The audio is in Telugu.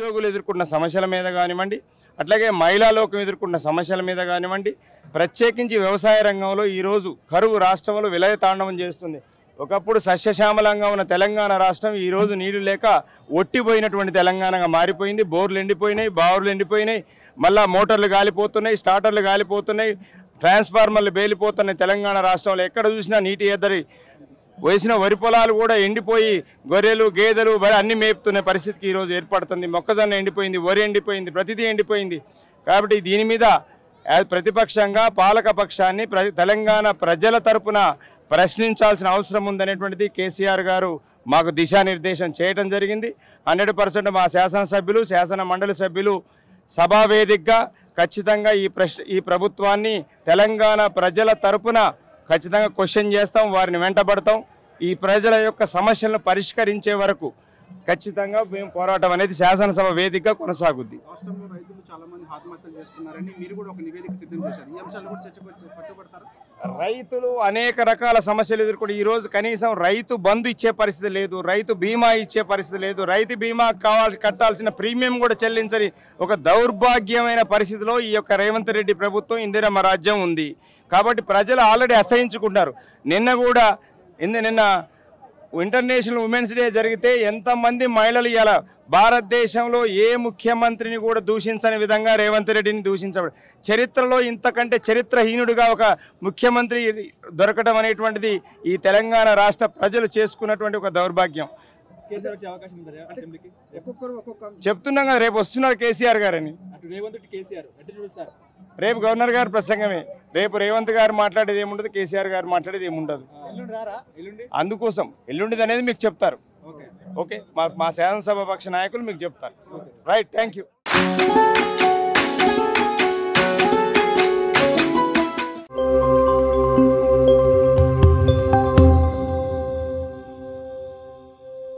నిరుద్యోగులు ఎదుర్కొన్న సమస్యల మీద కానివ్వండి, అట్లాగే మహిళా లోకం ఎదుర్కొన్న సమస్యల మీద కానివ్వండి, ప్రత్యేకించి వ్యవసాయ రంగంలో ఈరోజు కరువు రాష్ట్రంలో విలయతాండవం చేస్తుంది. ఒకప్పుడు సస్యశ్యామలంగా ఉన్న తెలంగాణ రాష్ట్రం ఈరోజు నీళ్లు లేక ఒట్టిపోయినటువంటి తెలంగాణగా మారిపోయింది. బోర్లు ఎండిపోయినాయి, బావులు ఎండిపోయినాయి, మళ్ళా మోటార్లు గాలిపోతున్నాయి, స్టార్టర్లు గాలిపోతున్నాయి, ట్రాన్స్ఫార్మర్లు బేలిపోతున్నాయి. తెలంగాణ రాష్ట్రంలో ఎక్కడ చూసినా నీటి ఎద్దడి, వేసిన వరి పొలాలు కూడా ఎండిపోయి గొర్రెలు గేదెలు అన్ని మేపుతున్న పరిస్థితికి ఈరోజు ఏర్పడుతుంది. మొక్కజొన్న ఎండిపోయింది, వరి ఎండిపోయింది, ప్రతిదీ ఎండిపోయింది. కాబట్టి దీని మీద ప్రతిపక్షంగా పాలక పక్షాన్ని తెలంగాణ ప్రజల తరపున ప్రశ్నించాల్సిన అవసరం ఉందనేటువంటిది కేసీఆర్ గారు మాకు దిశానిర్దేశం చేయడం జరిగింది. 100% మా శాసనసభ్యులు, శాసన మండలి సభ్యులు సభావేదికగా ఖచ్చితంగా ఈ ప్రభుత్వాన్ని తెలంగాణ ప్రజల తరపున ఖచ్చితంగా క్వశ్చన్ చేస్తాం, వారిని వెంటబడతాం. ఈ ప్రజల యొక్క సమస్యలను పరిష్కరించే వరకు ఖచ్చితంగా మేము పోరాటం అనేది శాసనసభ వేదికగా కొనసాగుద్ది. రాష్ట్రంలో రైతులు చాలా మంది ఆత్మహత్యలు చేసుకున్నారని మీరు కూడా ఒక నివేదిక సిద్ధం చేశారు. ఈ అంశాలు కూడా చర్చకు పట్టుబడతారు. రైతులు అనేక రకాల సమస్యలు ఎదుర్కొని ఈరోజు కనీసం రైతు బంధు ఇచ్చే పరిస్థితి లేదు, రైతు బీమా ఇచ్చే పరిస్థితి లేదు, రైతు బీమా కట్టాల్సిన ప్రీమియం కూడా చెల్లించని ఒక దౌర్భాగ్యమైన పరిస్థితిలో ఈ యొక్క రేవంత్ రెడ్డి ప్రభుత్వం, ఇందిరమ్మ రాజ్యం ఉంది. కాబట్టి ప్రజలు ఆల్రెడీ అసహించుకుంటారు. నిన్న ఇంటర్నేషనల్ ఉమెన్స్ డే జరిగితే ఎంతమంది మహిళలు ఇలా భారతదేశంలో ఏ ముఖ్యమంత్రిని కూడా దూషించని విధంగా రేవంత్ రెడ్డిని దూషించబడి, చరిత్రలో ఇంతకంటే చరిత్రహీనుడిగా ఒక ముఖ్యమంత్రి దొరకడం అనేటువంటిది ఈ తెలంగాణ రాష్ట్ర ప్రజలు చేసుకున్నటువంటి ఒక దౌర్భాగ్యం. చెప్తున్నాం కదా, రేపు వస్తున్నారు కేసీఆర్ గారని. రేపు గవర్నర్ గారి ప్రసంగమే, రేపు రేవంత్ గారు మాట్లాడేది ఏముండదు, కేసీఆర్ గారు మాట్లాడేది ఏముండదు. అందుకోసం ఎల్లుండిది అనేది మీకు చెప్తారు. ఓకే, మా శాసనసభ పక్ష నాయకులు మీకు చెప్తారు. Right, thank you.